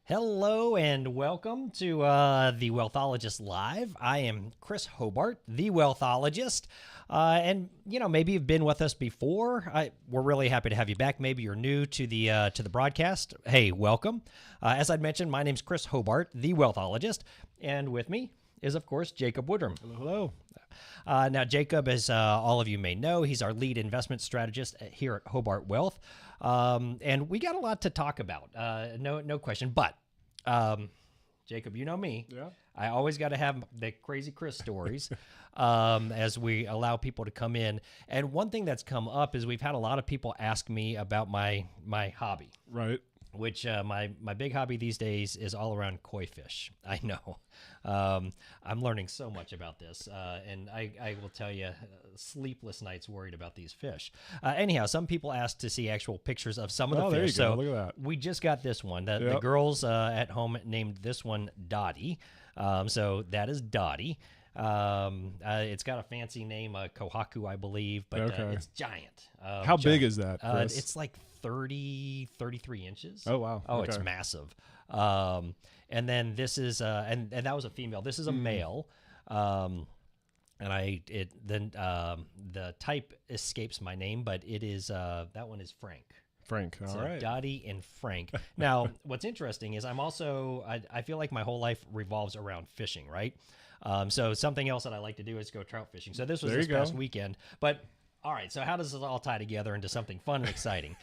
Hello and welcome to the Wealthologist Live. I am Chris Hobart, the Wealthologist. And maybe you've been with us before. We're really happy to have you back. Maybe you're new to the broadcast. Hey, welcome. As I'd mentioned, my name's Chris Hobart, the Wealthologist, and with me is, of course, Jacob Woodrum. Hello. Now, Jacob, as all of you may know, he's our lead investment strategist here at Hobart Wealth. And we got a lot to talk about, no question. But, Jacob, you know me. Yeah. I always got to have the crazy Chris stories as we allow people to come in. And one thing that's come up is we've had a lot of people ask me about my hobby. Right. Which my big hobby these days is all around koi fish. I know. I'm learning so much about this, and I will tell you, sleepless nights worried about these fish. Anyhow, some people asked to see actual pictures of some of the There fish. you go. So Look at that. we just got this one. The girls at home named this one Dottie. So that is Dottie. It's got a fancy name, Kohaku, I believe, but it's giant. How big is that, Chris? It's like 33 inches. Oh, wow. Oh, Okay. it's massive. And then this is, and that was a female. This is a male. And the type escapes my name, but it is, that one is Frank. Frank. All right. Dottie and Frank. Now, what's interesting is I feel like my whole life revolves around fishing, right? So something else that I like to do is go trout fishing. So this was this past weekend. But all right, so how does this all tie together into something fun and exciting?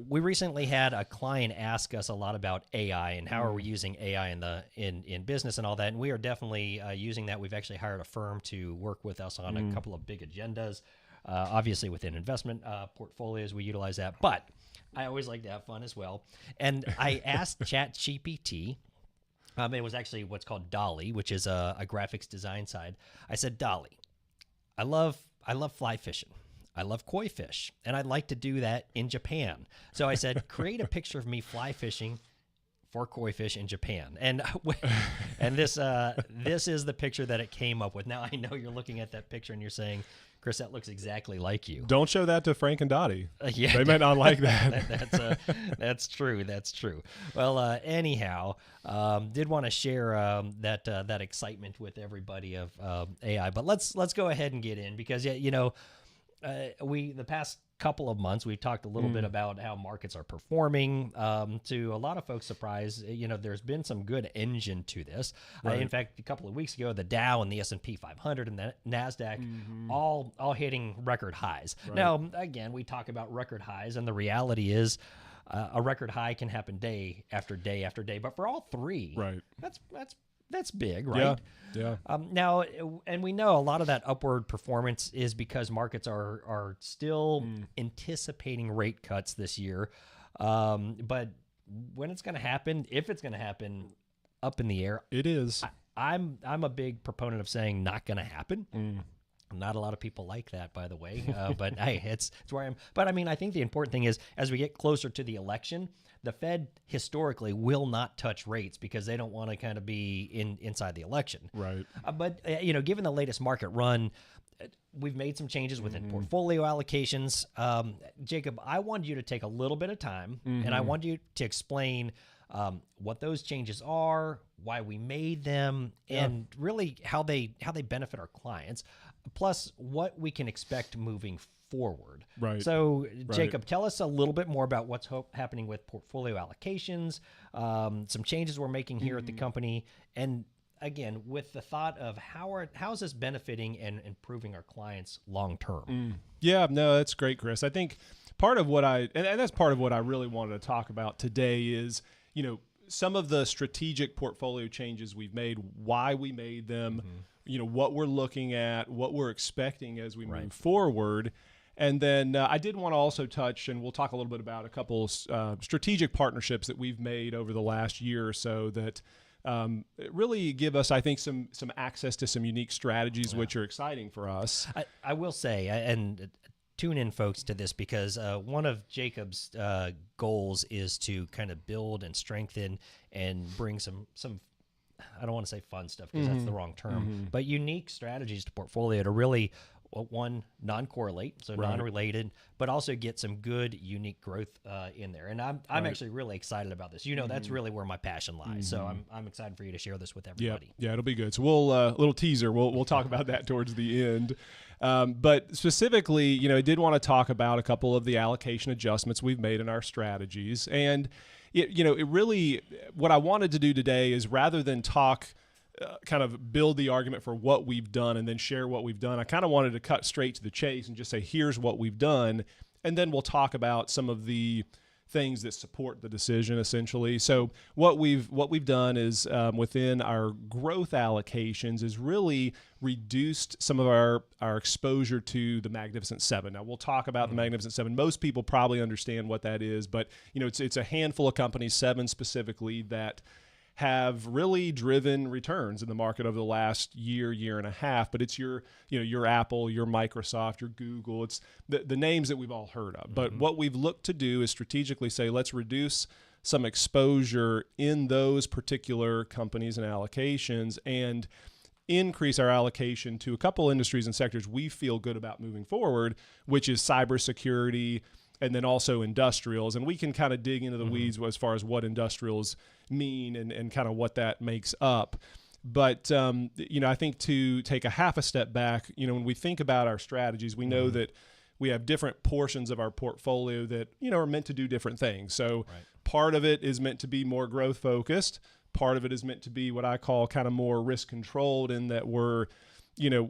We recently had a client ask us a lot about AI and how are we using AI in business and all that. And we are definitely using that. We've actually hired a firm to work with us on a couple of big agendas. Obviously, within investment portfolios, we utilize that. But I always like to have fun as well. And I asked ChatGPT. It was actually what's called Dolly, which is a graphics design side. I said, Dolly, I love fly fishing. I love koi fish, and I'd like to do that in Japan. So I said, create a picture of me fly fishing for koi fish in Japan. And this is the picture that it came up with. Now, I know you're looking at that picture and you're saying, Chris, that looks exactly like you. Don't show that to Frank and Dottie. Yeah, they might not like that. That's true. That's true. Well, anyhow, did want to share that excitement with everybody of AI. But let's go ahead and get in because the past couple of months we've talked a little bit about how markets are performing. To a lot of folks' surprise, there's been some good engine to this. Right. In fact, a couple of weeks ago, the Dow and the S&P 500 and the Nasdaq all hitting record highs. Right. Now, again, we talk about record highs, and the reality is a record high can happen day after day after day. But for all three, Right. that's big, right? Yeah. Now, and we know a lot of that upward performance is because markets are still anticipating rate cuts this year. But when it's going to happen, if it's going to happen, up in the air, It is. I'm a big proponent of saying not going to happen. Not a lot of people like that, by the way, but hey, it's where I am. But I mean, I think the important thing is as we get closer to the election, the Fed historically will not touch rates because they don't want to kind of be inside the election. Right. But given the latest market run, we've made some changes within portfolio allocations. Jacob, I wanted you to take a little bit of time, and I want you to explain what those changes are, why we made them, and really how they benefit our clients, plus what we can expect moving forward. Right. So, Jacob, tell us a little bit more about what's happening with portfolio allocations, some changes we're making here at the company, and again, with the thought of how is this benefiting and improving our clients long term? Yeah, no, that's great, Chris. I think part of what and that's part of what I really wanted to talk about today is, some of the strategic portfolio changes we've made, why we made them, what we're looking at, what we're expecting as we move forward. And then I did want to also touch, and we'll talk a little bit about a couple strategic partnerships that we've made over the last year or so that really give us, I think, some access to some unique strategies, which are exciting for us. I will say, and tune in, folks, to this because one of Jacob's goals is to kind of build and strengthen and bring some I don't want to say fun stuff because that's the wrong term, but unique strategies to portfolio to really one, non-correlate, so Right. non-related, but also get some good, unique growth in there. And I'm actually really excited about this. That's really where my passion lies. So I'm excited for you to share this with everybody. Yeah, it'll be good. So we'll little teaser. We'll talk about that towards the end. But specifically, I did want to talk about a couple of the allocation adjustments we've made in our strategies. And it really, what I wanted to do today is rather than talk, kind of build the argument for what we've done and then share what we've done, I kind of wanted to cut straight to the chase and just say, here's what we've done. And then we'll talk about some of the things that support the decision, essentially. So what we've done is within our growth allocations is really reduced some of our exposure to the Magnificent Seven. Now we'll talk about the Magnificent Seven. Most people probably understand what that is, but it's a handful of companies, 7 specifically, that have really driven returns in the market over the last year and a half. But it's your Apple, your Microsoft, your Google. It's the names that we've all heard of. But what we've looked to do is strategically say, let's reduce some exposure in those particular companies and allocations and increase our allocation to a couple industries and sectors we feel good about moving forward, which is cybersecurity and then also industrials. And we can kind of dig into the weeds as far as what industrials mean and kind of what that makes up. But, I think to take a half a step back, when we think about our strategies, we know that we have different portions of our portfolio that, are meant to do different things. So part of it is meant to be more growth focused. Part of it is meant to be what I call kind of more risk controlled, in that we're,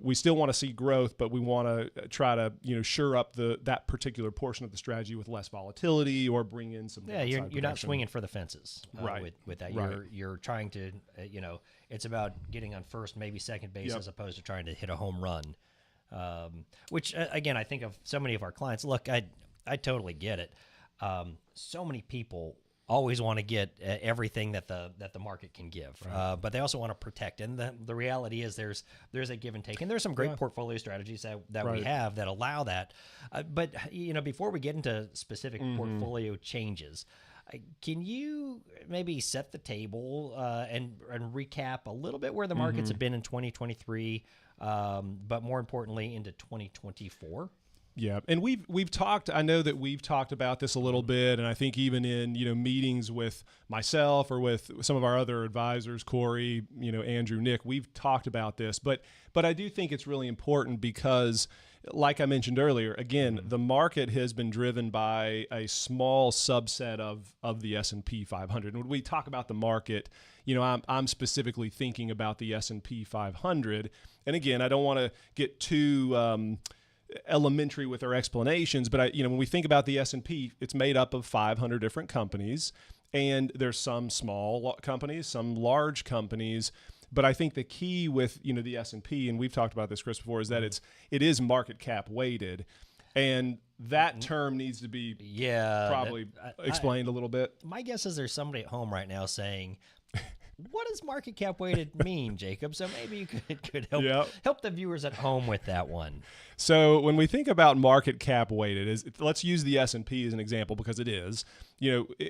we still want to see growth, but we want to try to, shore up that particular portion of the strategy with less volatility or bring in some. Yeah, you're not swinging for the fences, right? With that, right. You're trying to, it's about getting on first, maybe second base, as opposed to trying to hit a home run. Which again, I think of so many of our clients. Look, I totally get it. So many people always want to get everything that the market can give, but they also want to protect. And the reality is there's a give and take, and there's some great portfolio strategies that we have that allow that. But before we get into specific portfolio changes, can you maybe set the table and recap a little bit where the markets have been in 2023, but more importantly into 2024? Yeah, and we've talked. I know that we've talked about this a little bit, and I think even in meetings with myself or with some of our other advisors, Corey, Andrew, Nick, we've talked about this. But I do think it's really important because, like I mentioned earlier, again, the market has been driven by a small subset of the S&P 500. And when we talk about the market, I'm specifically thinking about the S&P 500. And again, I don't want to get too elementary with our explanations, but when we think about the S&P, it's made up of 500 different companies, and there's some small companies, some large companies. But I think the key with the S&P, and we've talked about this, Chris, before, is that it is market cap weighted, and that term needs to be probably explained a little bit. My guess is there's somebody at home right now saying, what does market cap weighted mean, Jacob? So maybe you could help the viewers at home with that one. So when we think about market cap weighted, let's use the S&P as an example because it is.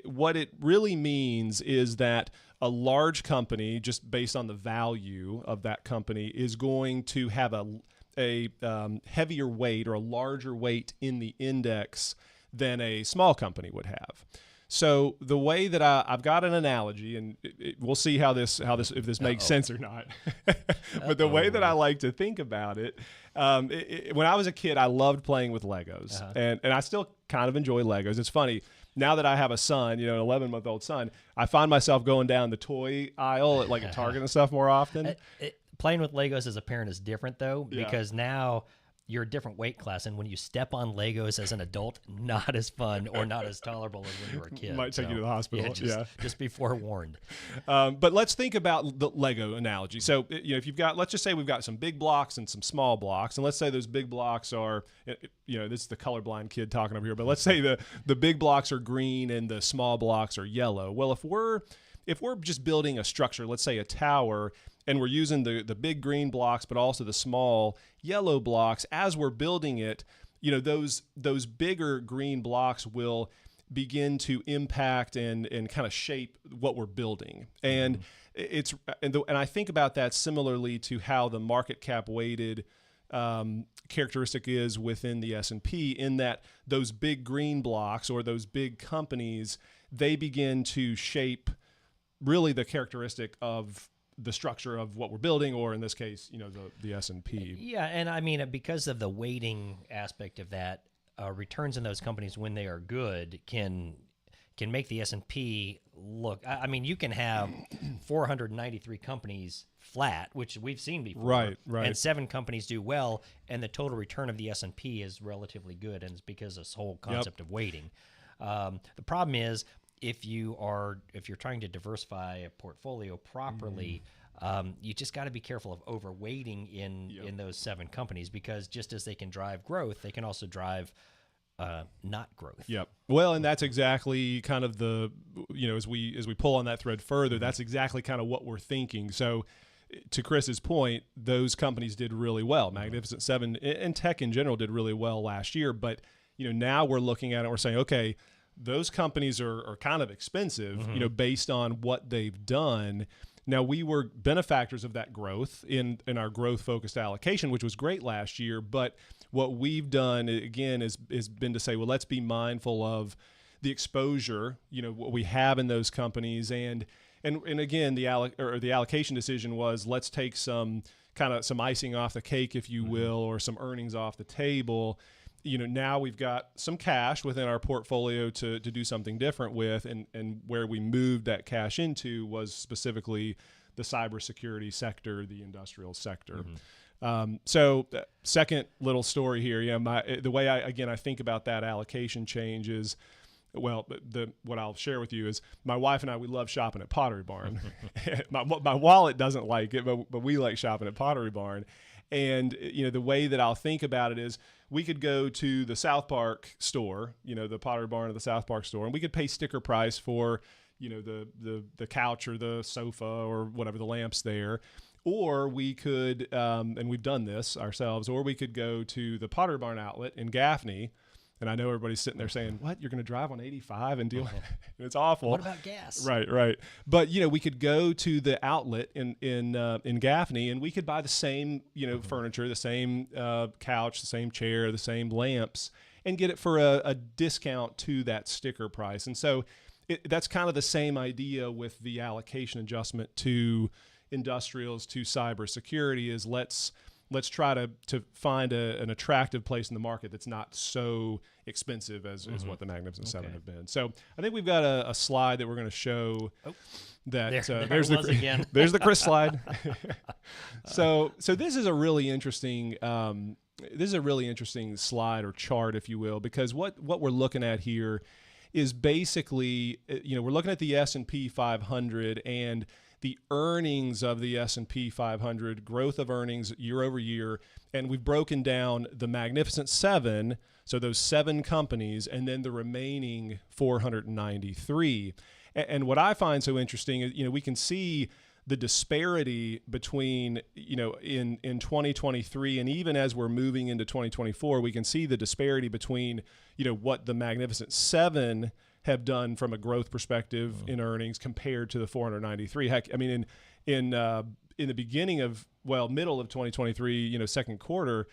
What it really means is that a large company, just based on the value of that company, is going to have a heavier weight or a larger weight in the index than a small company would have. So the way that I've got an analogy, and we'll see how this if this makes sense or not. But the way that I like to think about it, when I was a kid, I loved playing with Legos, and I still kind of enjoy Legos. It's funny, now that I have a son, an 11-month-old son, I find myself going down the toy aisle at like a Target and stuff more often. Playing with Legos as a parent is different though, because now you're a different weight class, and when you step on Legos as an adult, not as fun or not as tolerable as when you were a kid. Might take you to the hospital. Just be forewarned. But let's think about the Lego analogy. So, if you've got, let's just say we've got some big blocks and some small blocks, and let's say those big blocks are, this is the colorblind kid talking over here, but let's say the big blocks are green and the small blocks are yellow. Well, if we're just building a structure, let's say a tower, and we're using the big green blocks, but also the small yellow blocks, as we're building it, those bigger green blocks will begin to impact and kind of shape what we're building. And and I think about that similarly to how the market cap weighted characteristic is within the S&P, in that those big green blocks or those big companies, they begin to shape really the characteristic of the structure of what we're building, or in this case, the S&P. Yeah, and I mean, because of the weighting aspect of that, returns in those companies when they are good can make the S&P look. I mean, you can have 493 companies flat, which we've seen before, right, and 7 companies do well, and the total return of the S&P is relatively good, and it's because of this whole concept of weighting. The problem is, if you're trying to diversify a portfolio properly, you just got to be careful of overweighting in those 7 companies, because just as they can drive growth, they can also drive not growth. Yep. Well, and that's exactly kind of the, as we pull on that thread further, that's exactly kind of what we're thinking. So to Chris's point, those companies did really well. Magnificent Seven and tech in general did really well last year. But, now we're looking at it, we're saying, okay, those companies are kind of expensive, based on what they've done. Now, we were benefactors of that growth in our growth-focused allocation, which was great last year. But what we've done, again, is been to say, well, let's be mindful of the exposure, what we have in those companies. And again, the allocation decision was, let's take some icing off the cake, if you will, or some earnings off the table. Now we've got some cash within our portfolio to do something different with, and where we moved that cash into was specifically the cybersecurity sector, the industrial sector. So second little story here, the way I think about that allocation change is, well, what I'll share with you is my wife and I, we love shopping at Pottery Barn. my wallet doesn't like it, but we like shopping at Pottery Barn. And, the way that I'll think about it is, we could go to the South Park store, the Pottery Barn or the South Park store, and we could pay sticker price for, the couch or the sofa or whatever, the lamps there. Or we could, and we've done this ourselves, or we could go to the Pottery Barn outlet in Gaffney. And I know everybody's sitting there saying, what, you're going to drive on 85 and deal? It's awful. What about gas? Right. But, we could go to the outlet in Gaffney, and we could buy the same, furniture, the same couch, the same chair, the same lamps, and get it for a discount to that sticker price. And so that's kind of the same idea with the allocation adjustment to industrials, to cybersecurity, is let's try to find an attractive place in the market that's not so expensive as what the Magnificent Seven have been. So I think we've got a slide that we're going to show. There's the Chris slide. So this is a really interesting slide or chart, if you will, because what we're looking at here is basically, we're looking at the S&P 500 and the earnings of the S&P 500, growth of earnings year over year, and we've broken down the Magnificent Seven, so those 7 companies, and then the remaining 493. And what I find so interesting is, we can see the disparity between, in 2023, and even as we're moving into 2024, we can see the disparity between, what the Magnificent Seven have done from a growth perspective in earnings compared to the 493. Heck, I mean, in the beginning of, middle of 2023, second quarter,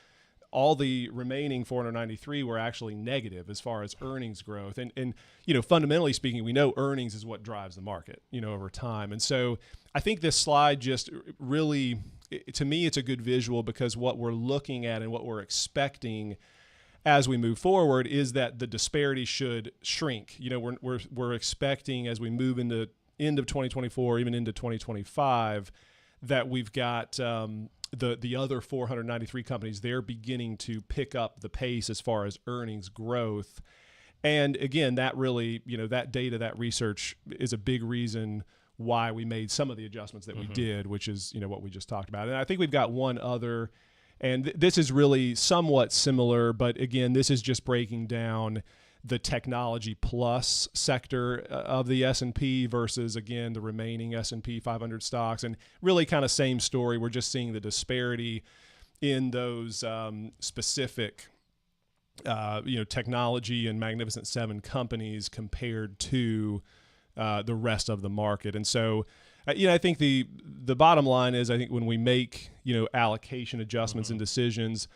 all the remaining 493 were actually negative as far as earnings growth. And fundamentally speaking, we know earnings is what drives the market, over time. And so I think this slide just really, to me, it's a good visual, because what we're looking at and what we're expecting as we move forward is that the disparity should shrink. We're expecting, as we move into end of 2024, even into 2025, that we've got the other 493 companies, they're beginning to pick up the pace as far as earnings growth. And again, that really, that data, that research is a big reason why we made some of the adjustments that we did, which is, what we just talked about. And I think we've got one other. And this is really somewhat similar, but again, this is just breaking down the technology plus sector of the S&P versus, again, the remaining S&P 500 stocks. And really kind of same story. We're just seeing the disparity in those specific, technology and Magnificent Seven companies compared to the rest of the market. And so I think the bottom line is, I think when we make, allocation adjustments and decisions,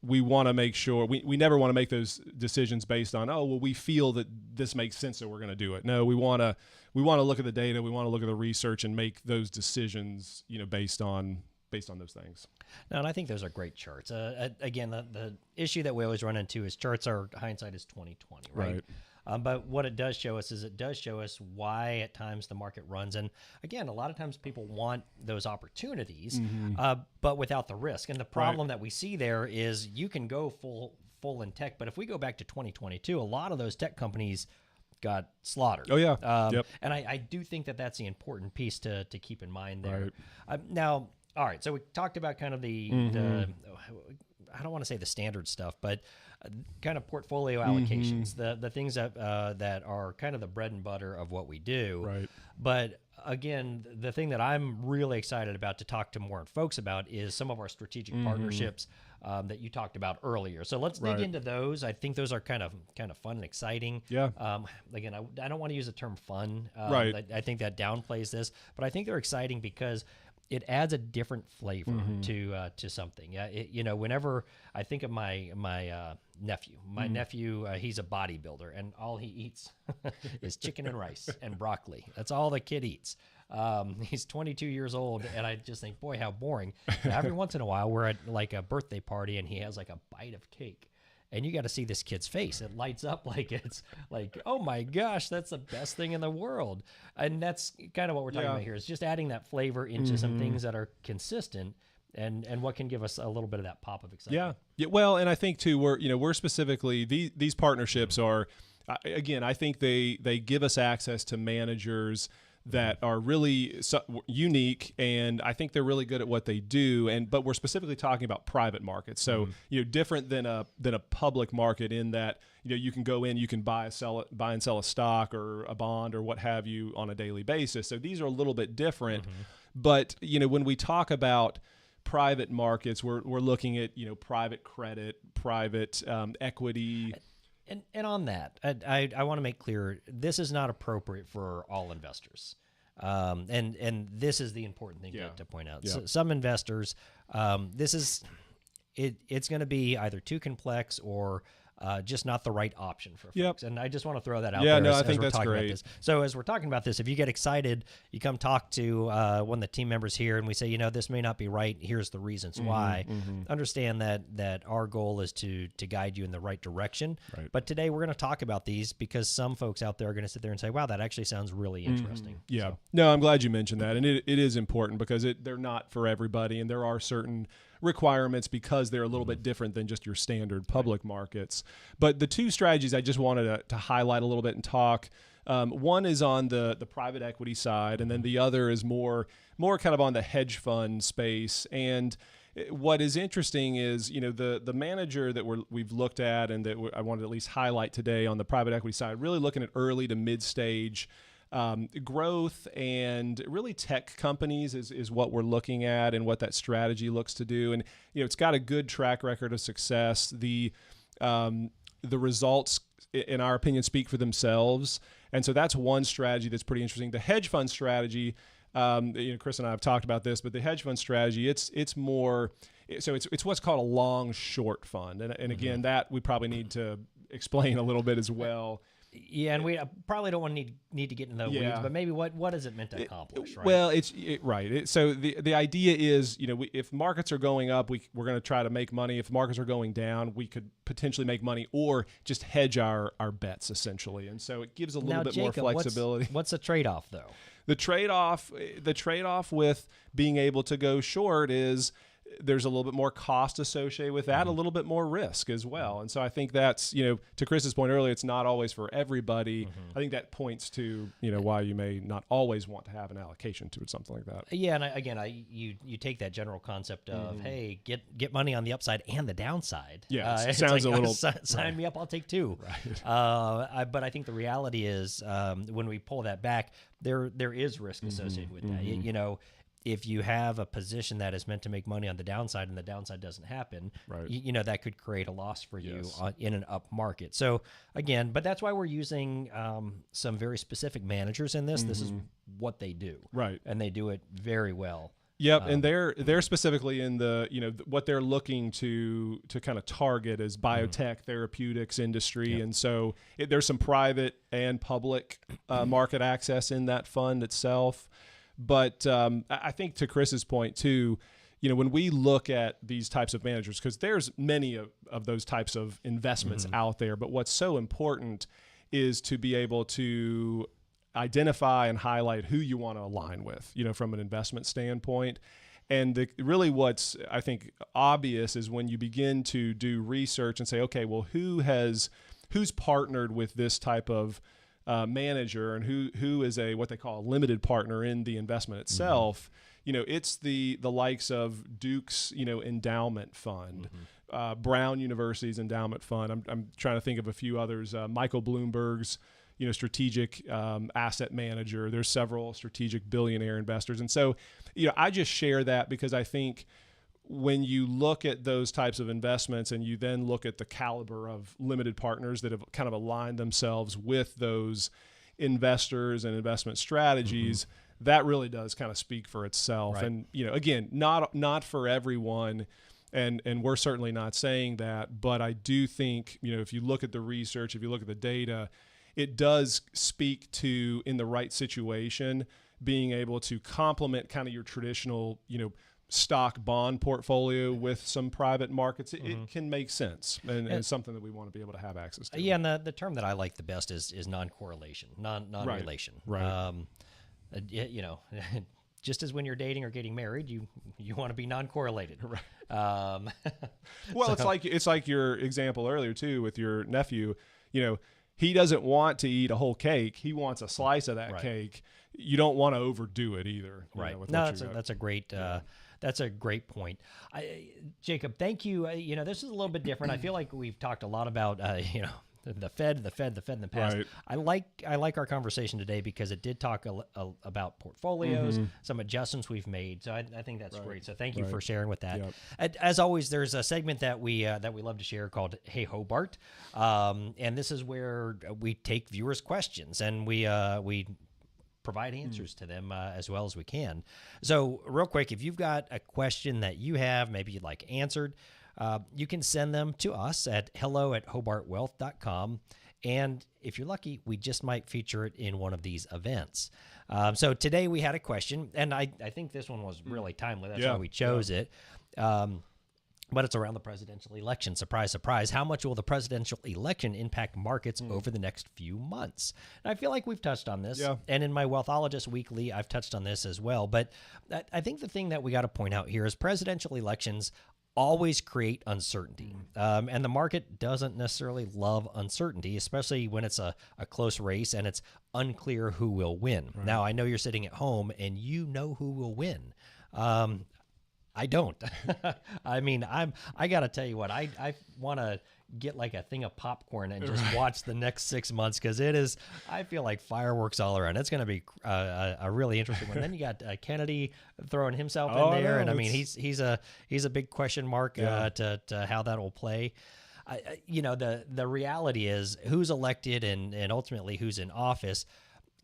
we want to make sure we never want to make those decisions based on, oh, well, we feel that this makes sense, so we're going to do it. No, we want to look at the data, we want to look at the research and make those decisions, based on those things. No, and I think those are great charts. Again, the issue that we always run into is charts are hindsight is 2020, right? But what it does show us is it does show us why at times the market runs. And again, a lot of times people want those opportunities, but without the risk. And the problem that we see there is you can go full in tech, but if we go back to 2022, a lot of those tech companies got slaughtered. Oh yeah. And I do think that that's the important piece to keep in mind there. Now, all right, so we talked about kind of the I don't want to say the standard stuff, but kind of portfolio allocations, the things that are kind of the bread and butter of what we do. Right. But again, the thing that I'm really excited about to talk to more folks about is some of our strategic partnerships that you talked about earlier. So let's dig into those. I think those are kind of fun and exciting. Yeah. Again, I don't want to use the term fun. Right. I think that downplays this, but I think they're exciting because it adds a different flavor to something. Whenever I think of my nephew, he's a bodybuilder, and all he eats is chicken and rice and broccoli. That's all the kid eats. He's 22 years old, and I just think, boy, how boring. And every once in a while, we're at like a birthday party, and he has like a bite of cake. And you got to see this kid's face. It lights up like it's like, oh my gosh, that's the best thing in the world. And that's kind of what we're talking about here, is just adding that flavor into some things that are consistent and what can give us a little bit of that pop of excitement. Yeah. Well, and I think too, we're specifically, these partnerships are, again, I think they give us access to managers that are really unique, and I think they're really good at what they do. But we're specifically talking about private markets, so different than a public market in that you can go in, you can buy and sell a stock or a bond or what have you on a daily basis. So these are a little bit different. But when we talk about private markets, we're looking at private credit, private equity. And on that, I want to make clear, this is not appropriate for all investors. And this is the important thing to point out. So some investors, it's going to be either too complex or just not the right option for folks. And I just want to throw that out there I think we're that's talking great. about this. So as we're talking about this, if you get excited, you come talk to one of the team members here, and we say, this may not be right. Here's the reasons why. Understand that our goal is to guide you in the right direction. Right. But today we're going to talk about these because some folks out there are going to sit there and say, wow, that actually sounds really interesting. Yeah. So. No, I'm glad you mentioned that. And it is important because they're not for everybody, and there are certain requirements because they're a little bit different than just your standard public markets. But the two strategies I just wanted to highlight a little bit and talk, one is on the private equity side, and then the other is more kind of on the hedge fund space. And what is interesting is, the manager that we've looked at and that I wanted to at least highlight today on the private equity side, really looking at early to mid stage growth, and really tech companies is what we're looking at and what that strategy looks to do. And it's got a good track record of success. The results, in our opinion, speak for themselves. And so that's one strategy that's pretty interesting. The hedge fund strategy, Chris and I have talked about this, but the hedge fund strategy, it's more, so it's what's called a long short fund. And again, that we probably need to explain a little bit as well. Yeah, and we probably don't want to need to get into the weeds, but maybe what is it meant to accomplish, right? Well, so the idea is, if markets are going up, we're going to try to make money. If markets are going down, we could potentially make money or just hedge our bets, essentially. And so it gives a little bit more flexibility. What's the trade-off, though? The trade-off with being able to go short is there's a little bit more cost associated with that, a little bit more risk as well. And so I think that's, to Chris's point earlier, it's not always for everybody. I think that points to, why you may not always want to have an allocation to something like that. Yeah. And you take that general concept of, hey, get money on the upside and the downside. Yeah. It sounds like, a little, sign me up, I'll take two. Right. But I think the reality is when we pull that back, there is risk associated with that. if you have a position that is meant to make money on the downside and the downside doesn't happen, Right. That could create a loss for you Yes. in an up market. So again, but that's why we're using some very specific managers in this. This is what they do. Right. And they do it very well. Yep, and they're specifically in the what they're looking to kind of target is biotech therapeutics industry, and so there's some private and public market access in that fund itself. But I think to Chris's point too, when we look at these types of managers, because there's many of those types of investments out there, but what's so important is to be able to identify and highlight who you want to align with, from an investment standpoint. And really what's, I think, obvious is when you begin to do research and say, okay, well, who's partnered with this type of manager, and who is what they call a limited partner in the investment itself. It's the likes of Duke's, endowment fund, Brown University's endowment fund. I'm trying to think of a few others. Michael Bloomberg's, strategic asset manager. There's several strategic billionaire investors. And so, I just share that because I think when you look at those types of investments and you then look at the caliber of limited partners that have kind of aligned themselves with those investors and investment strategies, that really does kind of speak for itself. Right. And, again, not for everyone. And we're certainly not saying that, but I do think, if you look at the research, if you look at the data, it does speak to, in the right situation, being able to complement kind of your traditional, stock bond portfolio with some private markets. It can make sense, and it's something that we want to be able to have access to. Yeah, and the term that I like the best is non-correlation, non-relation. Right. Just as when you're dating or getting married, you want to be non-correlated. Right. Well, it's like your example earlier too with your nephew. He doesn't want to eat a whole cake. He wants a slice of that cake. You don't want to overdo it either. Right. No, that's a great. That's a great point. Jacob, thank you. This is a little bit different. I feel like we've talked a lot about, the Fed in the past. Right. I like our conversation today because it did talk about portfolios, some adjustments we've made. So I think that's great. So thank you for sharing with that. Yep. As always, there's a segment that we love to share called Hey Hobart, and this is where we take viewers' questions and we provide answers to them as well as we can. So real quick, if you've got a question that you have, maybe you'd like answered, you can send them to us at hello@hobartwealth.com. And if you're lucky, we just might feature it in one of these events. So today we had a question, and I think this one was really timely. That's why we chose it. But it's around the presidential election. Surprise, surprise. How much will the presidential election impact markets over the next few months? And I feel like we've touched on this. Yeah. And in my Wealthologist Weekly, I've touched on this as well. But I think the thing that we got to point out here is presidential elections always create uncertainty. And the market doesn't necessarily love uncertainty, especially when it's a close race and it's unclear who will win. Right. Now, I know you're sitting at home and you know who will win. I don't. I mean, I got to tell you what, I want to get like a thing of popcorn and just watch the next 6 months because I feel like fireworks all around. It's going to be a really interesting one. Then you got Kennedy throwing himself in there. And I mean, he's a big question mark to how that will play. The reality is who's elected and ultimately who's in office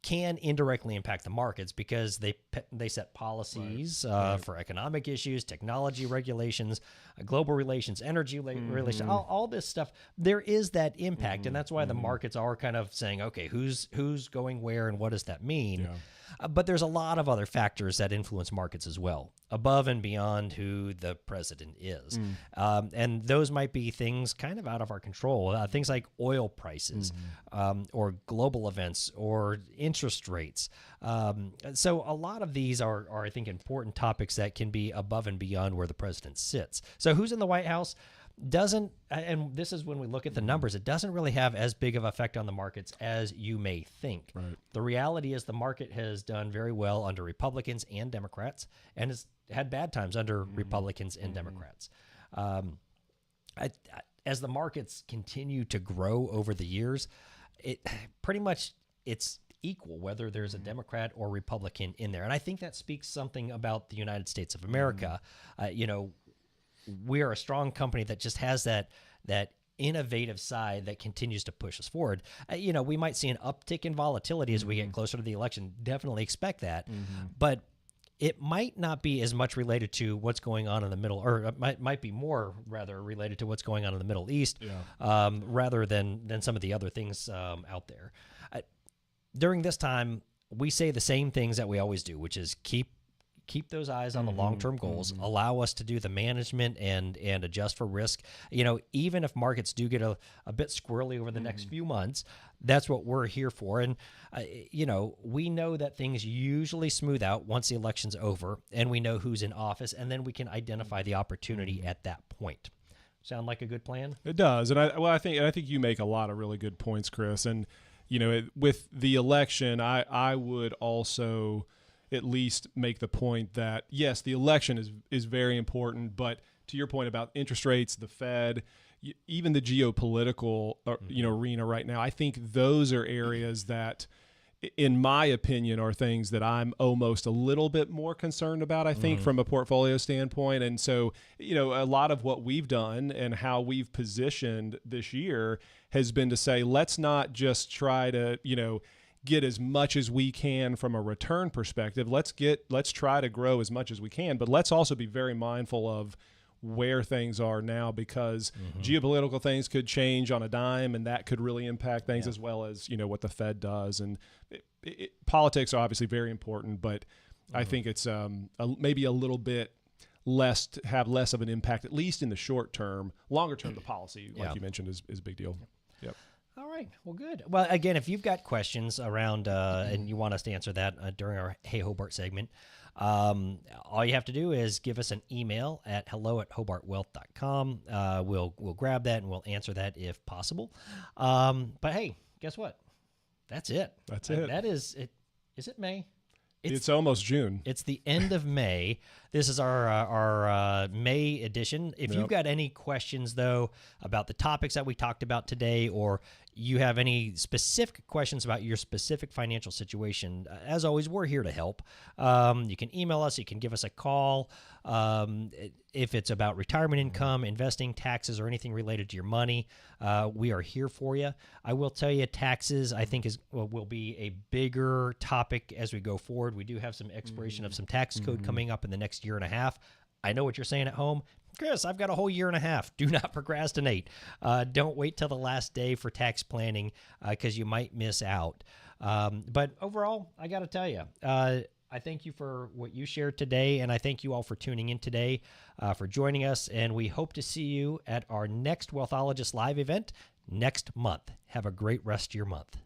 can indirectly impact the markets because they set policies for economic issues, technology regulations, global relations, energy relations, all this stuff. There is that impact, and that's why the markets are kind of saying, okay, who's going where and what does that mean? Yeah. But there's a lot of other factors that influence markets as well, above and beyond who the president is. And those might be things kind of out of our control, things like oil prices or global events or interest rates. So a lot of these are, I think, important topics that can be above and beyond where the president sits. So who's in the White House? Doesn't, and this is when we look at the numbers, it doesn't really have as big of an effect on the markets as you may think. Right. The reality is the market has done very well under Republicans and Democrats, and has had bad times under Republicans and Democrats. As the markets continue to grow over the years, it pretty much it's equal, whether there's a Democrat or Republican in there. And I think that speaks something about the United States of America. We're a strong company that just has that innovative side that continues to push us forward. We might see an uptick in volatility as we get closer to the election. Definitely expect that. But it might not be as much related to what's going on in the middle, or it might be more rather related to what's going on in the Middle East, rather than some of the other things out there. During this time, we say the same things that we always do, which is keep those eyes on the long-term goals, allow us to do the management and adjust for risk. Even if markets do get a bit squirrely over the next few months, that's what we're here for. And, we know that things usually smooth out once the election's over and we know who's in office, and then we can identify the opportunity at that point. Sound like a good plan? It does. And I think you make a lot of really good points, Chris. And, with the election, I would also at least make the point that, yes, the election is very important, but to your point about interest rates, the Fed, even the geopolitical arena right now, I think those are areas that, in my opinion, are things that I'm almost a little bit more concerned about, I think, from a portfolio standpoint. And so, a lot of what we've done and how we've positioned this year has been to say, let's not just try to, get as much as we can from a return perspective. Let's try to grow as much as we can, but let's also be very mindful of where things are now, because geopolitical things could change on a dime, and that could really impact things, as well as, what the Fed does. And politics are obviously very important, but I think it's maybe a little bit less of an impact, at least in the short term. Longer term, the policy, like you mentioned, is a big deal. Yep. All right. Well, good. Well, again, if you've got questions around and you want us to answer that during our Hey Hobart segment, all you have to do is give us an email at hello@hobartwealth.com. We'll grab that and we'll answer that if possible. But hey, guess what? That's it. That's it. That is it. Is it May? It's almost June. It's the end of May. This is our May edition. If you've got any questions, though, about the topics that we talked about today, or you have any specific questions about your specific financial situation, as always, we're here to help. You can email us. You can give us a call. If it's about retirement income, investing, taxes, or anything related to your money, we are here for you. I will tell you, taxes, I think, will be a bigger topic as we go forward. We do have some expiration of some tax code coming up in the next year and a half. I know what you're saying at home. Chris, I've got a whole year and a half. Do not procrastinate. Don't wait till the last day for tax planning because you might miss out. But overall, I got to tell you, I thank you for what you shared today, and I thank you all for tuning in today, for joining us, and we hope to see you at our next Wealthologist Live event next month. Have a great rest of your month.